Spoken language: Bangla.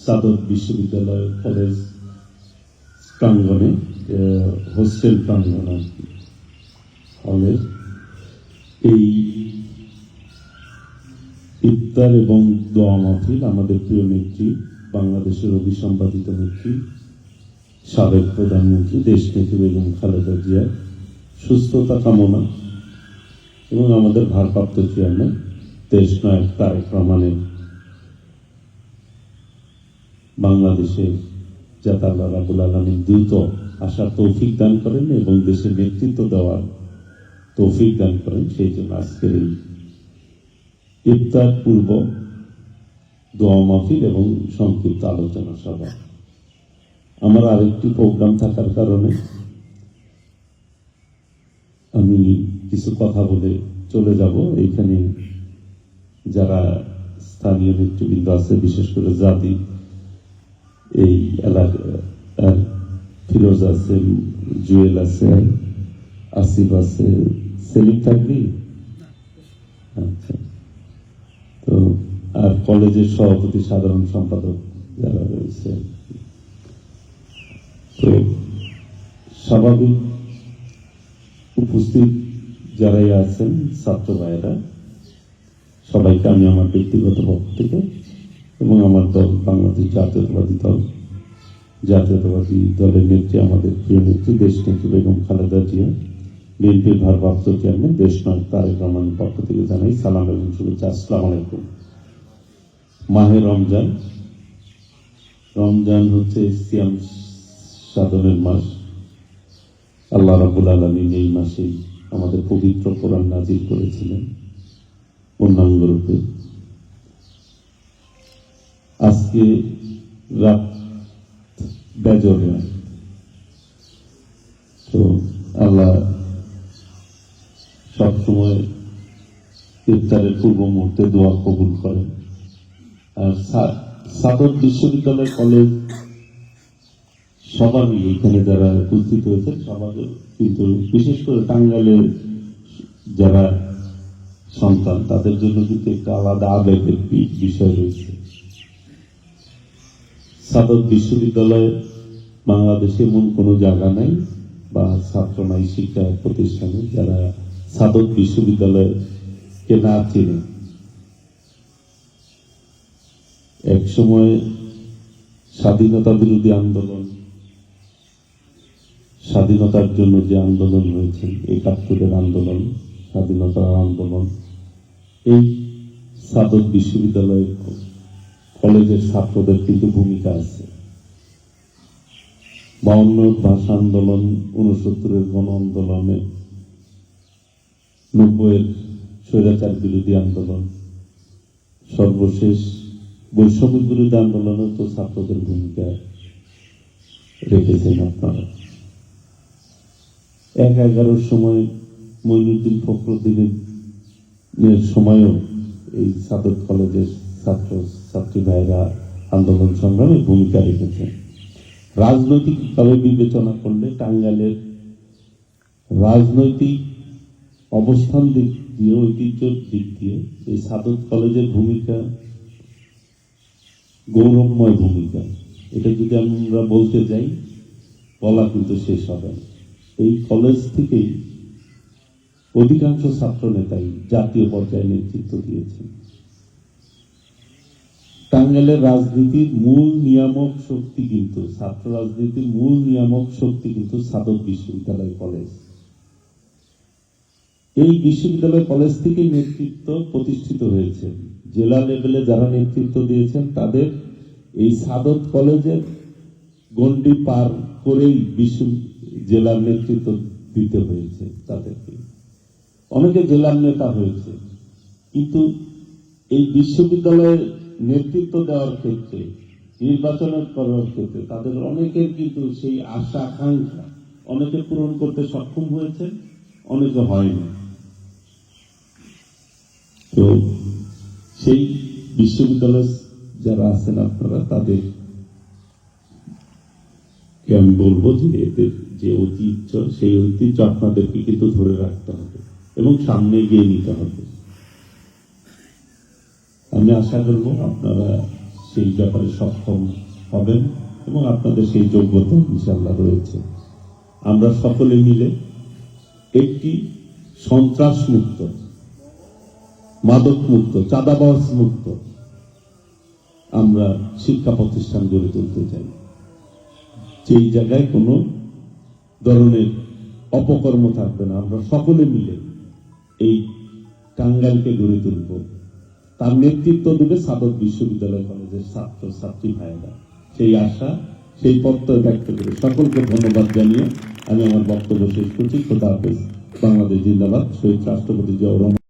সাদত বিশ্ববিদ্যালয় কলেজ প্রাঙ্গণে, হোস্টেল প্রাঙ্গণ আর কি, হলের এই ইফতার এবং দোয়া মাহফিল আমাদের প্রিয় নেত্রী, বাংলাদেশের অভিসম্পাদিত নেত্রী, সাবেক প্রধানমন্ত্রী দেশনেত্রী বেগম খালেদা জিয়ার সুস্থতা কামনা এবং আমাদের ভারপ্রাপ্ত চেয়ারম্যান দেশনায়ক তারেক রহমানের বাংলাদেশের যাতে আল্লাহ রাব্বুল আলামিন দ্রুত আসার তৌফিক দান করেন এবং দেশের নেতৃত্ব দেওয়ার তৌফিক দান করেন, সেই জন্য আজকের এই ইফতার পূর্ব দোয়া মাহফিল এবং সংক্ষিপ্ত আলোচনা সভা। আমার আরেকটি প্রোগ্রাম থাকার কারণে আমি কিছু কথা বলে চলে যাব। এইখানে যারা স্থানীয় নেতৃবৃন্দ আছে, বিশেষ করে জাতি এই এলাকার, ফিরোজ আছে, জুয়েল আছে, আসিফ আছে, সেলিম থাকবি, আচ্ছা, তো আর কলেজের সভাপতি সাধারণ সম্পাদক যারা রয়েছে, তো স্বাভাবিক উপস্থিত যারাই আছেন ছাত্র ভাইয়েরা, সবাইকে আমি আমার ব্যক্তিগত পক্ষ থেকে এবং আমার দল বাংলাদেশ জাতীয়তাবাদী দলের নেত্রী, আমাদের প্রিয় নেত্রী দেশনেত্রী বেগম খালেদা জিয়া, বিএনপির ভারপ্রাপ্ত চেয়ারম্যান দেশনায়ক তারেক রহমানের পক্ষ থেকে জানাই সালাম এবং শুভেচ্ছা। আসসালামু আলাইকুম। মাহে রমজান হচ্ছে সিয়াম সাধনের মাস। আল্লাহ রাব্বুল আলামিন এই মাসেই আমাদের পবিত্র কোরআন নাজিল করেছিলেন পূর্ণাঙ্গ রূপে। আজকে রাত বেজর রাত, তো আল্লাহ সবসময় ইফতারের পূর্ব মুহূর্তে দোয়া কবুল করেন। আর সাদত বিশ্ববিদ্যালয় কলেজ সবার মিলে এখানে যারা উপস্থিত হয়েছে সবার, কিন্তু বিশেষ করে টাঙ্গাইলের যারা সন্তান তাদের জন্য কিন্তু একটা আলাদা আবেগের বিষয় রয়েছে। সাদত বিশ্ববিদ্যালয় বাংলাদেশে এমন কোনো জায়গা নাই বা ছাত্র নাই শিক্ষা প্রতিষ্ঠানে যারা সাদত বিশ্ববিদ্যালয়কে না চেনে। এক সময় স্বাধীনতা বিরোধী আন্দোলন, স্বাধীনতার জন্য যে আন্দোলন হয়েছে, ৭১-এর আন্দোলন, স্বাধীনতার আন্দোলন, এই সাদত বিশ্ববিদ্যালয় কলেজের ছাত্রদের কিন্তু ভূমিকা আছে। ৫২ ভাষা আন্দোলন, ৬৯-এর গণ আন্দোলনে, ৯০-এর স্বৈরাচার বিরোধী আন্দোলন, সর্বশেষ বৈষম্য বিরোধী আন্দোলনে তো ছাত্রদের ভূমিকা রেখেছেন আপনারা। ১-১১-র সময় মঈনুদ্দিন ফখরুদ্দিনের সময়ও এই সাদত কলেজের ছাত্র ছাত্রী ভাইরা আন্দোলন সংগ্রামে ভূমিকা রেখেছেন। রাজনৈতিকভাবে বিবেচনা করলে টাঙ্গাইলের রাজনৈতিক অবস্থান দিক দিয়ে, ঐতিহ্যের দিক দিয়ে এই সাদত কলেজের ভূমিকা গৌরবময় ভূমিকা। এটা যদি আমরা বলতে যাই, বলা কিন্তু শেষ হবে না। এই কলেজ থেকেই অধিকাংশ ছাত্র নেতাই জাতীয় পর্যায়ে নেতৃত্ব দিয়েছেন। টাঙ্গাইলের রাজনীতির মূল নিয়ামক শক্তি কিন্তু, ছাত্র রাজনীতির মূল নিয়ামক শক্তি কিন্তু সাদত বিশ্ববিদ্যালয় কলেজ। এই বিশ্ববিদ্যালয় কলেজ থেকে নেতৃত্ব প্রতিষ্ঠিত হয়েছে। জেলা লেভেলে যারা নেতৃত্ব দিয়েছেন তাদের এই সাদত কলেজের গণ্ডি পার করেই জেলার নেতৃত্ব দিতে হয়েছে তাদেরকে। অনেকে জেলার নেতা হয়েছে, কিন্তু এই বিশ্ববিদ্যালয়ের নেতৃত্ব দেওয়ার ক্ষেত্রে, নির্বাচন করার ক্ষেত্রে তাদের অনেকের কিন্তু সেই আশা আকাঙ্ক্ষা অনেকে পূরণ করতে সক্ষম হয়েছে, অনেকে হয়নি। তো সেই বিশ্ববিদ্যালয় যারা আছেন আপনারা, তাদের আমি বলবো যে এদের যে ঐতিহ্য, সেই ঐতিহ্য আপনাদেরকে কিন্তু ধরে রাখতে হবে এবং সামনে এগিয়ে নিতে হবে। আমি আশা করব আপনারা সেই ব্যাপারে সক্ষম হবেন এবং আপনাদের সেই যোগ্যতা ইনশাআল্লাহ রয়েছে। আমরা সকলে মিলে একটি সন্ত্রাস মুক্ত, মাদক মুক্ত, চাঁদাবাজ মুক্ত আমরা শিক্ষা প্রতিষ্ঠান গড়ে তুলতে চাই। সেই জায়গায় কোনো ধরনের অপকর্ম থাকবে না। আমরা সকলে মিলে এই টাঙ্গাইলকে গড়ে তুলব। তার নেতৃত্ব দেবে সাদত বিশ্ববিদ্যালয় কলেজের ছাত্র ছাত্রী ভাইয়েরা। সেই আশা, সেই প্রত্যয় ব্যক্ত করে সকলকে ধন্যবাদ জানিয়ে আমি আমার বক্তব্য শেষ করছি। খোদা হাফেজ। বাংলাদেশ জিন্দাবাদ। শহীদ রাষ্ট্রপতি জিয়াউর রহমান।